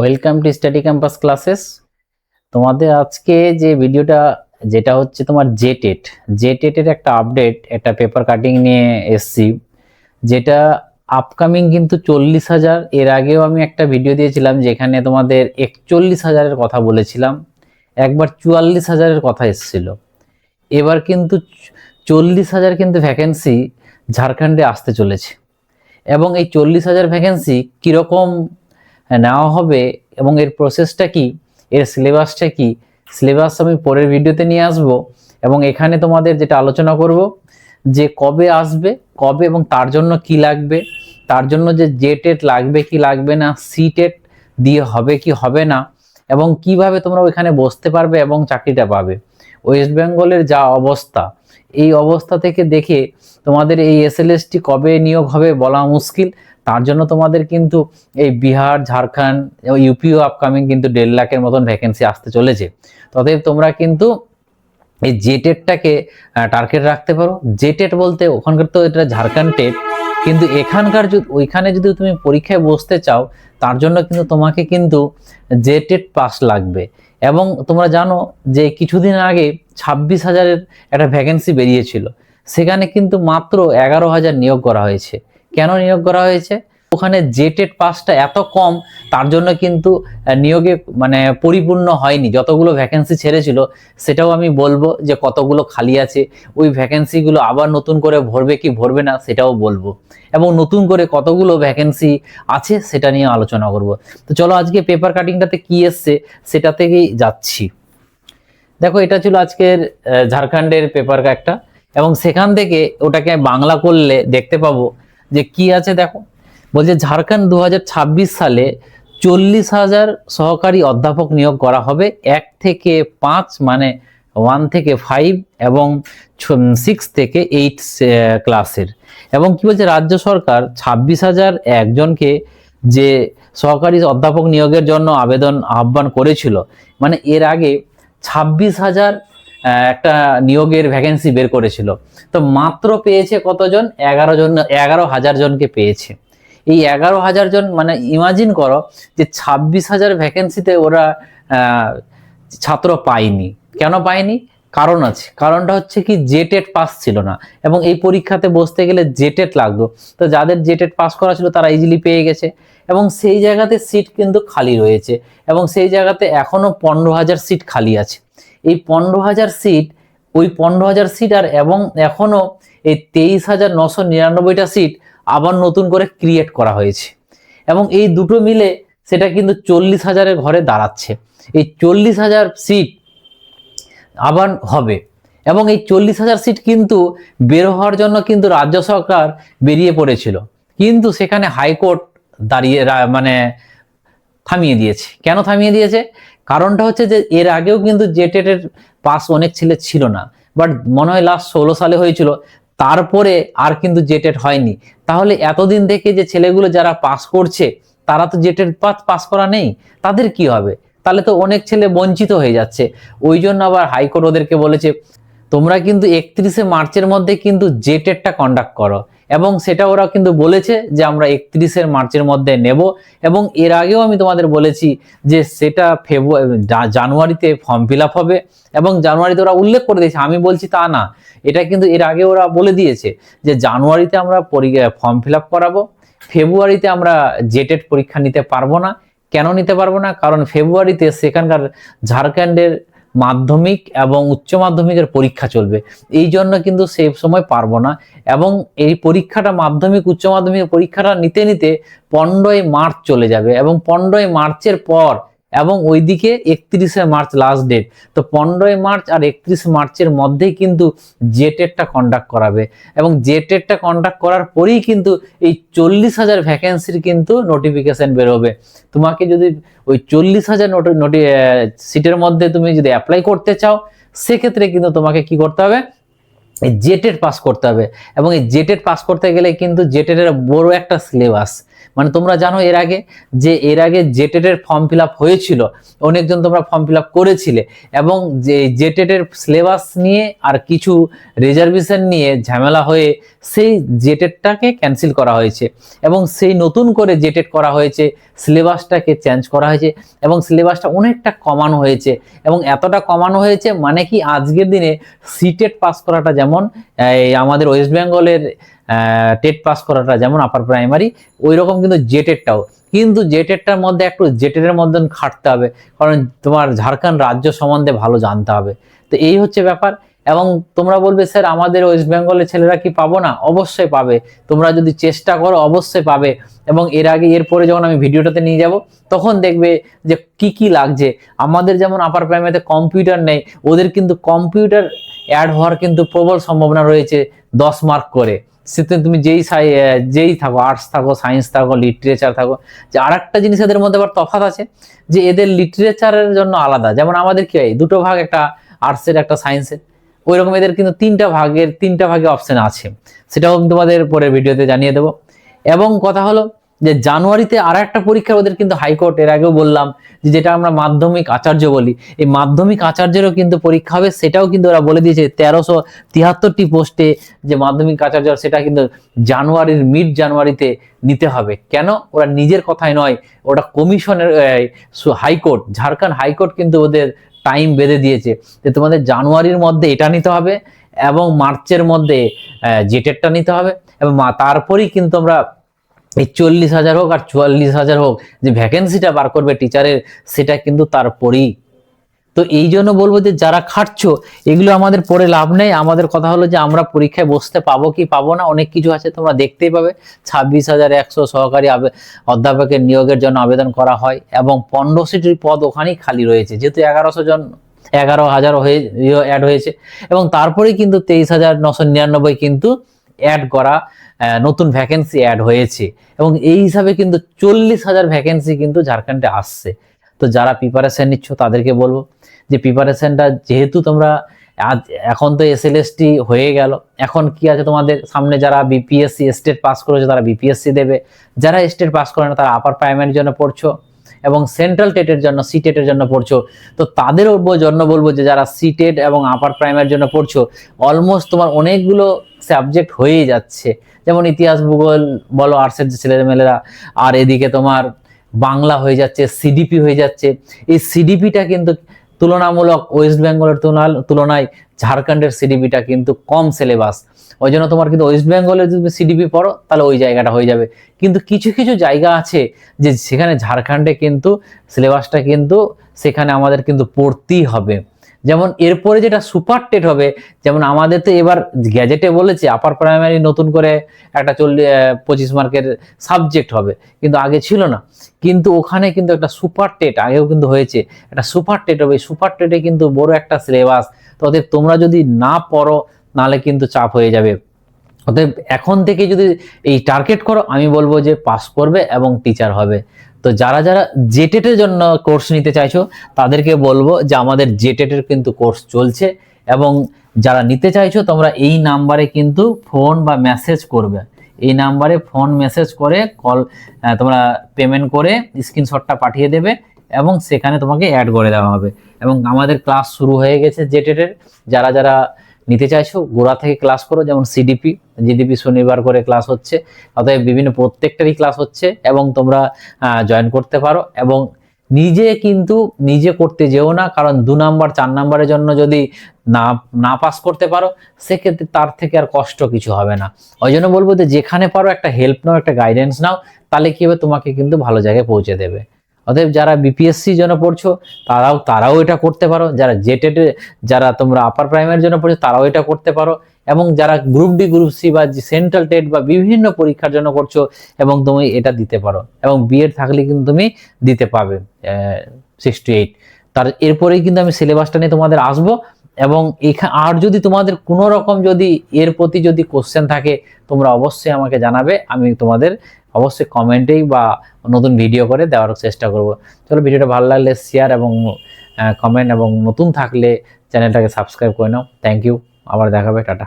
Welcome to study campus classes. তোমাদের আজকে যে ভিডিওটা যেটা হচ্ছে তোমার জেটেটের একটা আপডেট, একটা পেপার কাটিং নিয়ে এসছি, যেটা আপকামিং কিন্তু 40,000। এর আগেও আমি একটা ভিডিও দিয়েছিলাম যেখানে তোমাদের 41,000-এর কথা বলেছিলাম, একবার 44,000-এর কথা এসেছিল। এবার কিন্তু 40,000 কিন্তু ভ্যাকেন্সি ঝাড়খণ্ডে আসতে চলেছে। এবং এই 40,000 ভ্যাকেন্সি কীরকম নেওয়া হবে এবং এর প্রসেসটা কি, এর সিলেবাসটা কি, সিলেবাস আমি পরের ভিডিওতে নিয়ে আসব। এবং এখানে তোমাদের যেটা আলোচনা করব যে কবে আসবে, কবে এবং তার জন্য কি লাগবে, তার জন্য যে জেটেট লাগবে কি লাগবে না, সিটেট দিয়ে হবে কি হবে না, এবং কিভাবে তোমরা ওইখানে বসতে পারবে এবং চাকরিটা পাবে। ওয়েস্ট বেঙ্গলের যা অবস্থা, এই অবস্থা থেকে দেখে তোমাদের এই এসএলএসটি কবে নিয়োগ হবে বলা মুশকিল। তার জন্য তোমাদের কিন্তু এই বিহার, ঝাড়খণ্ড, ইউপিও আপকামিং কিন্তু 1.5 লাখের মতন ভ্যাকেন্সি আসতে চলেছে। তবে তোমরা কিন্তু এই জেটেটটাকে টার্গেট রাখতে পারো। জেটেট বলতে ওখানকার তো এটা ঝাড়খণ্ড টেট, কিন্তু এখানকার ওইখানে যদি তুমি পরীক্ষায় বসতে চাও তার জন্য কিন্তু তোমাকে কিন্তু জেটেট পাস লাগবে। এবং তোমরা জানো যে কিছুদিন আগে 26,000-এর একটা ভ্যাকেন্সি বেরিয়েছিল, সেখানে কিন্তু মাত্র 11,000 নিয়োগ করা হয়েছে। কেন নিয়োগ করা হয়েছে? ওখানে জেটেট পাসটা এত কম, তার জন্য কিন্তু নিয়োগে পরিপূর্ণ হয়নি। যতগুলো ভ্যাকেন্সি ছেড়েছিল সেটাও আমি বলবো যে কতগুলো খালি আছে, ওই ভ্যাকেন্সিগুলো আবার নতুন করে ভরবে কি ভরবে না সেটাও বলবো, এবং নতুন করে কতগুলো ভ্যাকেন্সি আছে সেটা নিয়ে আলোচনা করব। তো চলো আজকে পেপার কাটিংটাতে কি এসছে সেটা থেকেই যাচ্ছি। দেখো, এটা ছিল আজকের ঝাড়খণ্ডের পেপার একটা, এবং সেখান থেকে ওটাকে বাংলা করলে দেখতে পাবো যে কি আছে। দেখো, বলছে ঝাড়খণ্ড 2026 সালে 40,000 সহকারী অধ্যাপক নিয়োগ করা হবে 1 থেকে 5, মানে 1 থেকে 5 এবং 6 থেকে 8 ক্লাসের। এবং কি বলছে, রাজ্য সরকার 26,000 একজনকে যে সহকারী অধ্যাপক নিয়োগের জন্য আহ্বান করেছিল, মানে এর আগে 26,000 একটা নিয়োগের ভ্যাকেন্সি বের করেছিল, তো মাত্র পেয়েছে কতজন? 11,000 জনকে পেয়েছে। এই 11,000 জন, মানে ইমাজিন করো যে 26,000 ভ্যাকেন্সিতে ওরা ছাত্র পায়নি। কেন পায়নি? কারণ আছে। কারণটা হচ্ছে কি, জেটেট পাস ছিল না, এবং এই পরীক্ষাতে বসতে গেলে জেটেট লাগতো। তো যাদের জেটেট পাস করা ছিল তারা ইজিলি পেয়ে গেছে, এবং সেই জায়গাতে সিট কিন্তু খালি রয়েছে, এবং সেই জায়গাতে এখনো 15,000 সিট খালি আছে। এই 15,000 সিট, ওই 15,000 সিট আর এবং এখনো এই 23,999টা সিট আবার নতুন করে ক্রিয়েট করা হয়েছে, এবং এই দুটো মিলে সেটা কিন্তু 40,000-এর ঘরে দাঁড়াচ্ছে। এই 40,000 সিট আবার হবে, এবং এই 40,000 সিট কিন্তু বের হওয়ার জন্য কিন্তু রাজ্য সরকার বেরিয়ে পড়েছিল, কিন্তু সেখানে হাইকোর্ট থামিয়ে দিয়েছে। কেন থামিয়ে দিয়েছে? কারণটা হচ্ছে যে এর আগেও কিন্তু জেটেটের পাস অনেক ছেলে ছিল না, বাট মনে হয় লাস্ট 16 সালে হয়েছিল, তারপরে আর কিন্তু জেটেট হয়নি। তাহলে এতদিন থেকে যে ছেলেগুলো যারা পাস করছে তারা তো জেটেট পাস করা নেই, তাদের কি হবে? তাহলে তো অনেক ছেলে বঞ্চিত হয়ে যাচ্ছে। ওই জন্য আবার হাইকোর্ট ওদেরকে বলেছে তোমরা কিন্তু 31শে মার্চের মধ্যে কিন্তু জেটেটটা কন্ডাক্ট করো, এবং সেটা ওরা কিন্তু বলেছে যে আমরা 31শে মার্চের মধ্যে নেব। এবং এর আগেও আমি তোমাদের বলেছি যে সেটা জানুয়ারিতে ফর্ম ফিল আপ হবে, এবং জানুয়ারিতে ওরা উল্লেখ করে দিয়েছে, আমি বলছি তা না, এটা কিন্তু এর আগে ওরা বলে দিয়েছে যে জানুয়ারিতে আমরা ফর্ম ফিল আপ করাবো, ফেব্রুয়ারিতে আমরা জেটেট পরীক্ষা নিতে পারবো না। কেন নিতে পারবো না? কারণ ফেব্রুয়ারিতে সেখানকার ঝাড়খণ্ডের মাধ্যমিক এবং উচ্চ মাধ্যমিকের পরীক্ষা চলবে, এই জন্য কিন্তু সেই সময় পারবো না। এবং এই পরীক্ষাটা, মাধ্যমিক উচ্চ মাধ্যমিক পরীক্ষাটা নিতে নিতে 15ই মার্চ চলে যাবে, এবং 15ই মার্চের পর এবং ওইদিকে 31শে মার্চ লাস্ট ডেট। তো 15ই মার্চ আর 31 মার্চের মধ্যেই কিন্তু জেটেটটা কন্ডাক্ট করাবে, এবং জেটেটটা কন্ডাক্ট করার পরেই কিন্তু এই 40,000 ভ্যাকেন্সির কিন্তু নোটিফিকেশন বেরোবে। তোমাকে যদি ওই 40,000 সিটের মধ্যে তুমি যদি অ্যাপ্লাই করতে চাও, সেক্ষেত্রে কিন্তু তোমাকে কি করতে হবে? এই জেটেট পাস করতে হবে। এবং এই জেটেট পাস করতে গেলে কিন্তু জেটেটের বড় একটা সিলেবাস, মানে তোমরা জানো এর আগে জেটেটের ফর্ম ফিল আপ হয়েছিল, অনেকজন তোমরা ফর্ম ফিল আপ করেছিলে, এবং যে জেটেটের সিলেবাস নিয়ে আর কিছু রিজার্ভেশন নিয়ে ঝামেলা হয়ে সেই জেটেটটাকে ক্যান্সেল করা হয়েছে এবং সেই নতুন করে জেটেট করা হয়েছে, সিলেবাসটাকে চেঞ্জ করা হয়েছে এবং সিলেবাসটা অনেকটা কমানো হয়েছে। এবং এতটা কমানো হয়েছে মানে কি, আজকের দিনে সিটেট পাস করাটা যেমন আমাদের ওয়েস্ট বেঙ্গলের টেট পাস করাটা যেমন আপার প্রাইমারি, ওই রকম কিন্তু জেটেটটাও, কিন্তু জেটেটটার মধ্যে একটু জেটেটের মধ্যে খাটতে হবে, কারণ তোমার ঝাড়খণ্ড রাজ্য সম্বন্ধে ভালো জানতে হবে। তো এই হচ্ছে ব্যাপার। এবং তোমরা বলবে স্যার আমাদের ওয়েস্ট বেঙ্গলের ছেলেরা কি পাবো না? অবশ্যই পাবে, তোমরা যদি চেষ্টা করো অবশ্যই পাবে। এবং এরপরে যখন আমি ভিডিওটাতে নিয়ে যাব তখন দেখবে যে কি কি লাগছে। আমাদের যেমন আপার প্রাইমারিতে কম্পিউটার নেই, ওদের কিন্তু কম্পিউটার অ্যাড হওয়ার কিন্তু প্রবল সম্ভাবনা রয়েছে 10 মার্ক করে। সেটা তুমি যেই থাকো, আর্টস থাকো, সায়েন্স থাকো, লিটারেচার থাকো। যে আর একটা জিনিস এদের মধ্যে আবার তফাৎ আছে, যে এদের লিটারেচারের জন্য আলাদা, যেমন আমাদের কি হয় দুটো ভাগ, একটা আর্টসের একটা সায়েন্সের, ওই রকম এদের কিন্তু তিনটা ভাগে অপশন আছে, সেটাও তোমাদের পরের ভিডিওতে জানিয়ে দেবো। এবং কথা হলো যে জানুয়ারিতে আর একটা পরীক্ষা ওদের কিন্তু হাইকোর্ট, এর আগেও বললাম যে যেটা আমরা মাধ্যমিক আচার্য বলি, এই মাধ্যমিক আচার্যেরও কিন্তু পরীক্ষা হবে, সেটাও কিন্তু ওরা বলে দিয়েছে 1373টি পোস্টে যে মাধ্যমিক আচার্য, সেটা কিন্তু মিড জানুয়ারিতে নিতে হবে। কেন? ওরা নিজের কথাই নয়, ওটা কমিশনের হাইকোর্ট, ঝাড়খণ্ড হাইকোর্ট কিন্তু ওদের টাইম বেঁধে দিয়েছে যে তোমাদের জানুয়ারির মধ্যে এটা নিতে হবে এবং মার্চের মধ্যে জেটেটটা নিতে হবে, এবং তারপরেই কিন্তু আমরা এই 40,000 হোক আর 44,000 হোক যে ভ্যাকেন্সিটা বার করবে টিচারের, সেটা কিন্তু তারপরেই। তো এই জন্য বলবো যে যারা খাটছো, এগুলো আমাদের পরে লাভ নেই। আমাদের কথা হলো যে আমরা পরীক্ষায় বসতে পাবো কি পাবো না, অনেক কিছু আছে, তোমরা দেখতেই পাবে। 26,100 সহকারী অধ্যাপকের নিয়োগের জন্য আবেদন করা হয় এবং 1500টি পদ ওখানেই খালি রয়েছে, যেহেতু 11,000 অ্যাড হয়েছে। এবং তারপরেই কিন্তু 23,999 কিন্তু অ্যাড করা নতুন ভ্যাকেন্সি অ্যাড হয়েছে, এবং এই হিসাবে কিন্তু 40,000 ভ্যাকেন্সি কিন্তু ঝাড়খণ্ডে আসছে। তো যারা প্রিপারেশন নিচ্ছ তাদেরকে বলবো যে প্রিপারেশনটা, যেহেতু তোমরা এখন তো SLST হয়ে গেল, এখন কি আছে তোমাদের সামনে, যারা বিপিএসসি স্টেট পাস করেছে তারা বিপিএসসি দেবে, যারা স্টেট পাস করে না তারা আপার প্রাইমারির জন্য পড়ছো এবং সেন্ট্রাল টেটের জন্য সিটেটের জন্য পড়ছো। তো তাদের জন্য বলবো যে যারা সিটেট এবং আপার প্রাইমারির জন্য পড়ছো, অলমোস্ট তোমার অনেকগুলো সাবজেক্ট হয়েই যাচ্ছে, যেমন ইতিহাস, ভূগোল বলো, আর্টসের যে ছেলেমেয়েরা, আর এদিকে তোমার বাংলা হয়ে যাচ্ছে, সিডিপি হয়ে যাচ্ছে। এই সিডিপিটা কিন্তু তুলনামূলক ওয়েস্ট বেঙ্গলের তুলনায় ঝাড়খণ্ডের সিডিপিটা কিন্তু কম সিলেবাস, ওই জন্য তোমার কিন্তু ওয়েস্ট বেঙ্গলে যদি সিডিপি পড়ো তাহলে ওই জায়গাটা হয়ে যাবে। কিন্তু কিছু কিছু জায়গা আছে যে সেখানে ঝাড়খণ্ডে কিন্তু সিলেবাসটা কিন্তু সেখানে আমাদের কিন্তু পড়তেই হবে। যেমন এরপরে যেটা সুপার টেট হবে, যেমন আমাদের তো এবার গ্যাজেটে বলেছে আপার প্রাইমারি নতুন করে একটা 25 মার্কের সাবজেক্ট হবে, কিন্তু আগে ছিল না। কিন্তু ওখানে কিন্তু একটা সুপার টেট আগেও কিন্তু হয়েছে, একটা সুপার টেট হবে। সুপার টেটে কিন্তু বড় একটা সিলেবাস, তো তোমরা যদি না পড়ো নাহলে কিন্তু চাপ হয়ে যাবে। অতএব এখন থেকে যদি এই টার্গেট করো, আমি বলবো যে পাস করবে এবং টিচার হবে। তো যারা যারা জেটেটের জন্য কোর্স নিতে চাইছো তাদেরকে বলবো যে আমাদের জেটেটের কিন্তু কোর্স চলছে, এবং যারা নিতে চাইছো তোমরা এই নাম্বারে কিন্তু ফোন বা মেসেজ করবে, এই নাম্বারে ফোন মেসেজ করে তোমরা পেমেন্ট করে স্ক্রিনশটটা পাঠিয়ে দেবে এবং সেখানে তোমাকে অ্যাড করে দেওয়া হবে। এবং আমাদের ক্লাস শুরু হয়ে গেছে জেটেটের, যারা যারা নিতে চাইছো গোড়া থেকে ক্লাস করো, যেমন জিডিপি শনিবার করে ক্লাস হচ্ছে, অতএব বিভিন্ন প্রত্যেকটারই ক্লাস হচ্ছে এবং তোমরা জয়েন করতে পারো। এবং নিজে করতে যেও না, কারণ 2 নাম্বার 4 নাম্বারের জন্য যদি না পাস করতে পারো সেক্ষেত্রে তার থেকে আর কষ্ট কিছু হবে না। ওই জন্য বলবো যে যেখানে পারো একটা হেল্প নাও, একটা গাইডেন্স নাও, তাহলে কি হবে, তোমাকে কিন্তু ভালো জায়গায় পৌঁছে দেবে। অতএব যারা বিপিএসসি জন্য পড়ছো তারাও এটা করতে পারো, যারা তোমরা আপার প্রাইমারির জন্য পড়ছো তারাও এটা করতে পারো, এবং যারা গ্রুপ ডি, গ্রুপ সি বা সেন্ট্রাল টেট বা বিভিন্ন পরীক্ষার জন্য করছো এবং তুমি এটা দিতে পারো, এবং বিএড থাকলে কিন্তু তুমি দিতে পাবে 6 to 8। তার এরপরেই কিন্তু আমি সিলেবাসটা নিয়ে তোমাদের আসবো, এবং আর যদি তোমাদের কোনো রকম যদি এর প্রতি যদি কোশ্চেন থাকে তোমরা অবশ্যই আমাকে জানাবে, আমি তোমাদের অবশ্যই কমেন্টেই বা নতুন ভিডিও করে দেওয়ার চেষ্টা করব। চলো, ভিডিওটা ভালো লাগলে শেয়ার এবং কমেন্ট, এবং নতুন থাকলে চ্যানেলটাকে সাবস্ক্রাইব করে নাও। থ্যাংক ইউ, আবার দেখাবে, টাটা।